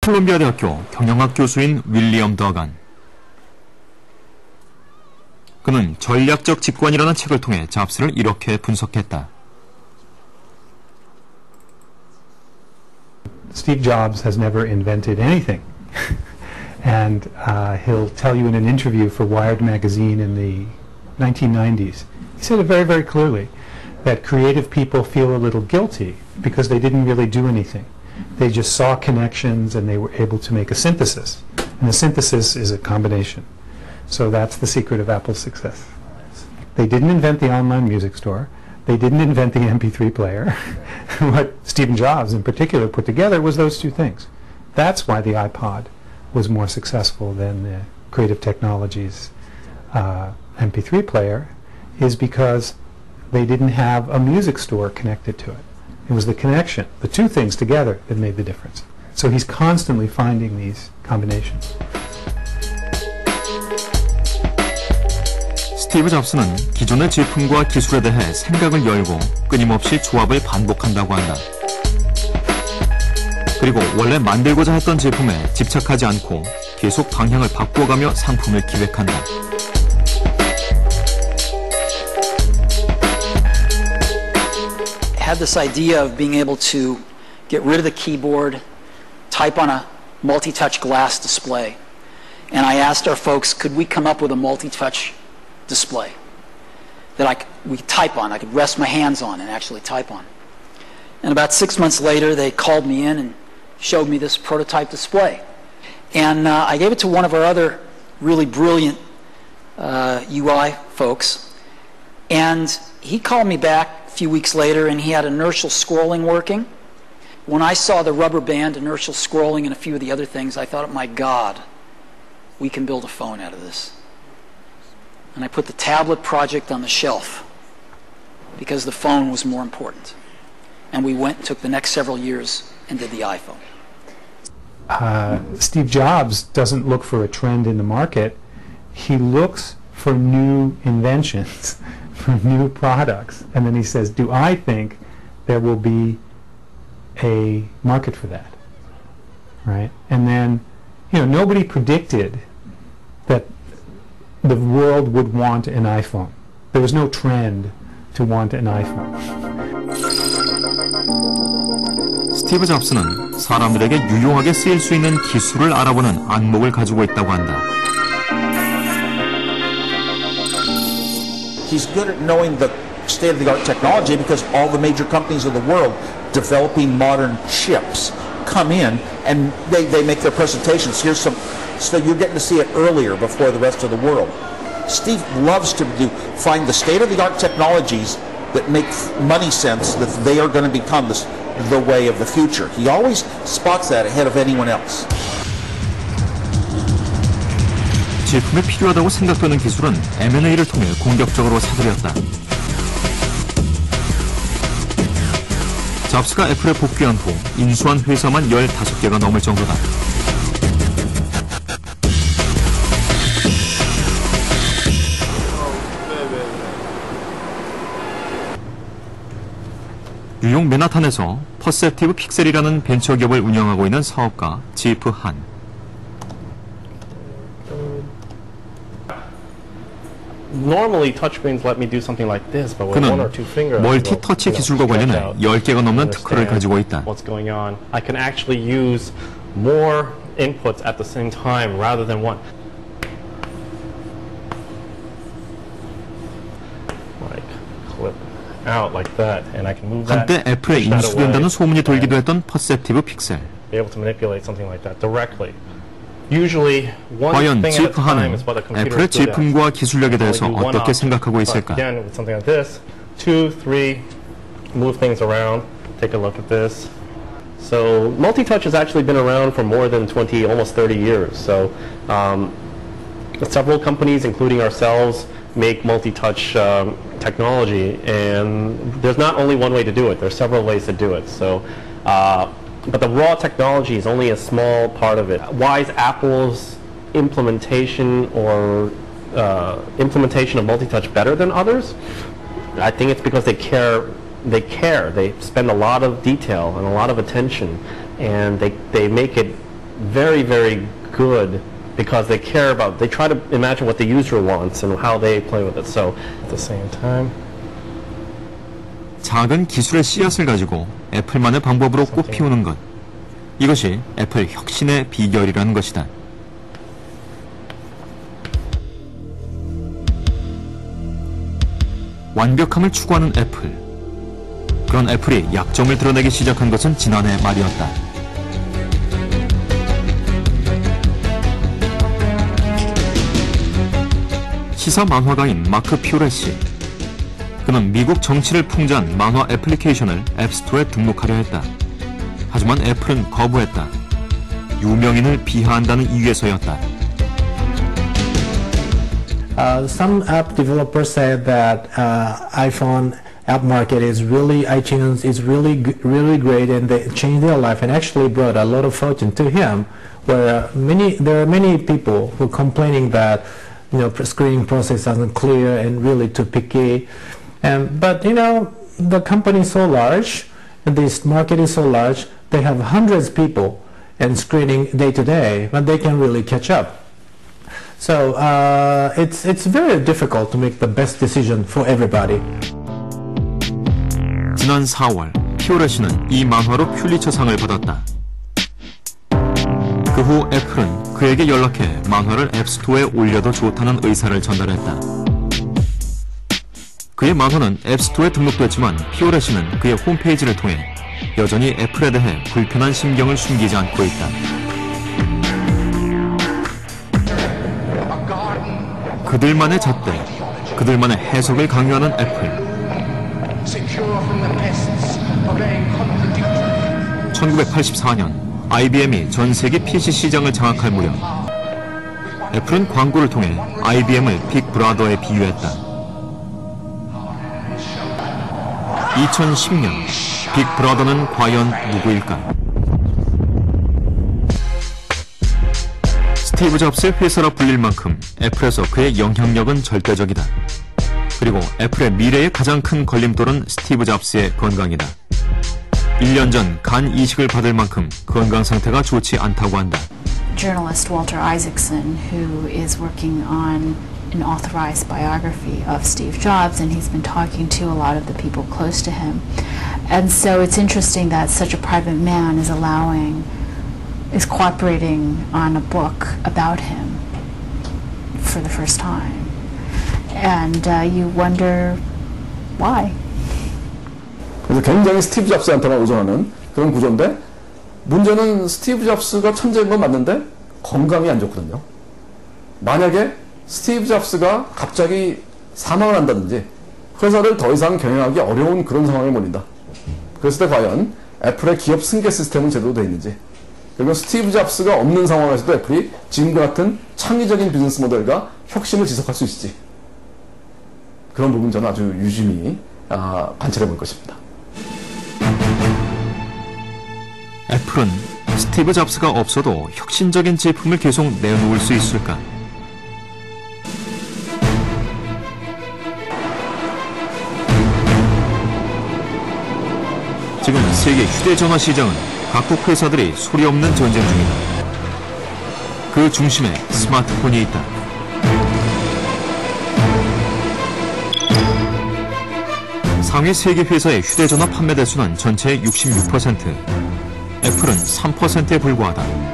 콜롬비아 대학교 경영학 교수인 윌리엄 더간. 그는 전략적 직관이라는 책을 통해 잡스를 이렇게 분석했다. Steve Jobs has never invented anything. And he'll tell you in an interview for Wired magazine in the 1990s, he said it very, very clearly, that creative people feel a little guilty because they didn't really do anything. They just saw connections and they were able to make a synthesis. And the synthesis is a combination. So that's the secret of Apple's success. They didn't invent the online music store. They didn't invent the MP3 player. What Steve Jobs in particular put together was those two things. That's why the iPod was more successful than the Creative Technologies MP3 player, is because they didn't have a music store connected to it. It was the connection, the two things together, that made the difference. So he's constantly finding these combinations. 스티브 잡스는 기존의 제품과 기술에 대해 생각을 열고 끊임없이 조합을 반복한다고 한다. 그리고 원래 만들고자 했던 제품에 집착하지 않고 계속 방향을 바꿔가며 상품을 기획한다. I had this idea of being able to get rid of the keyboard, type on a multi-touch glass display. And I asked our folks, could we come up with a multi-touch display that we could type on, I could rest my hands on and actually type on. And about 6 months later, they called me in and showed me this prototype display. And I gave it to one of our other really brilliant UI folks. And he called me back a few weeks later, and he had inertial scrolling working. When I saw the rubber band, inertial scrolling, and a few of the other things, I thought, my God, we can build a phone out of this. And I put the tablet project on the shelf because the phone was more important. And we went and took the next several years and did the iPhone. Steve Jobs doesn't look for a trend in the market. He looks for new inventions, for new products. And then he says, do I think there will be a market for that? Right? And then, nobody predicted that the world would want an iPhone. There was no trend to want an iPhone. 스티브 잡스는 사람들에게 유용하게 쓰일 수 있는 기술을 알아보는 안목을 가지고 있다고 한다. He's good at knowing the state-of-the-art technology because all the major companies of the world developing modern chips come in and they make their presentations. Here's some, so you're getting to see it earlier before the rest of the world. Steve loves to find the state-of-the-art technologies that make money sense, that they are going to become the way of the future. He always spots that ahead of anyone else. 제품에 필요하다고 생각되는 기술은 M&A를 통해 공격적으로 사들였다. 잡스가 애플에 복귀한 후 인수한 회사만 15개가 넘을 정도다. 뉴욕 맨하탄에서 퍼셉티브 픽셀이라는 벤처기업을 운영하고 있는 사업가 지프 한. Normally touchscreens let me do something like this, but with one or two fingers, 멀티 터치 기술과 관련해 10개가 넘는 특허를 가지고 있다. What's going on? I can actually use more inputs at the same time rather than one. Like clip out like that, and I can move that. 한때 애플에 인수된다는 소문이 돌기도 했던 퍼셉티브 픽셀. Be able to manipulate something like that directly. Usually one 과연 thing at a 지프 time 한은 is what the computer 애플의 is good at. 제품과 기술력에 대해서 어떻게 생각하고 있을까? Again, with something like this, 2, 3, move things around. Take a look at this. So multi-touch has actually been around for more than 20, almost 30 years. So several companies, including ourselves, make multi-touch technology, and there's not only one way to do it. There's several ways to do it. So. But the raw technology is only a small part of it. Why is Apple's implementation or implementation of multi-touch better than others? I think it's because they care. They spend a lot of detail and a lot of attention, and they make it very, very good because they care about, they try to imagine what the user wants and how they play with it. So at the same time, 작은 기술의 씨앗을 가지고 애플만의 방법으로 꽃 피우는 것. 이것이 애플 혁신의 비결이라는 것이다. 완벽함을 추구하는 애플. 그런 애플이 약점을 드러내기 시작한 것은 지난해 말이었다. 시사 만화가인 마크 퓨레시. 그는 미국 정치를 풍자한 만화 애플리케이션을 앱스토어에 등록하려 했다. 하지만 애플은 거부했다. 유명인을 비하한다는 이유에서였다. Some app developers said that iPhone app market is really, iTunes is really great, and they changed their life and actually brought a lot of fortune to him. Where there are many people who are complaining that screening process isn't clear and really too picky. But the company is so large, and this market is so large. They have hundreds of people and screening day to day, but they can really catch up. So it's very difficult to make the best decision for everybody. 지난 4월 피오레시는 이 만화로 퓰리처상을 받았다. 그 후 애플은 그에게 연락해 만화를 앱스토어에 올려도 좋다는 의사를 전달했다. 그의 만화는 앱스토어에 등록됐지만 피오레시는 그의 홈페이지를 통해 여전히 애플에 대해 불편한 심경을 숨기지 않고 있다. 그들만의 잣대, 그들만의 해석을 강요하는 애플. 1984년 IBM이 전 세계 PC 시장을 장악할 무렵 애플은 광고를 통해 IBM을 빅브라더에 비유했다. 2010년 빅브라더는 과연 누구일까? 스티브 잡스의 회사라 불릴 만큼 애플에서 그의 영향력은 절대적이다. 그리고 애플의 미래의 가장 큰 걸림돌은 스티브 잡스의 건강이다. 1년 전 간 이식을 받을 만큼 건강 상태가 좋지 않다고 한다. Journalist Walter Isaacson, who is working on an authorized biography of Steve Jobs, and he's been talking to a lot of the people close to him. And so it's interesting that such a private man is cooperating on a book about him for the first time. And you wonder why. 그래서 굉장히 스티브 잡스한테만 의존하는 그런 구조인데, 문제는 스티브 잡스가 천재인 건 맞는데 건강이 안 좋거든요. 만약에 스티브 잡스가 갑자기 사망을 한다든지 회사를 더 이상 경영하기 어려운 그런 상황에 몰린다. 그랬을 때 과연 애플의 기업 승계 시스템은 제대로 되어 있는지, 그리고 스티브 잡스가 없는 상황에서도 애플이 지금과 같은 창의적인 비즈니스 모델과 혁신을 지속할 수 있을지, 그런 부분 저는 아주 유심히 관찰해 볼 것입니다. 애플은 스티브 잡스가 없어도 혁신적인 제품을 계속 내놓을 수 있을까? 지금 세계 휴대전화 시장은 각국 회사들이 소리 없는 전쟁 중이다. 그 중심에 스마트폰이 있다. 상위 세계 회사의 휴대전화 판매 대수는 전체의 66%, 애플은 3%에 불과하다.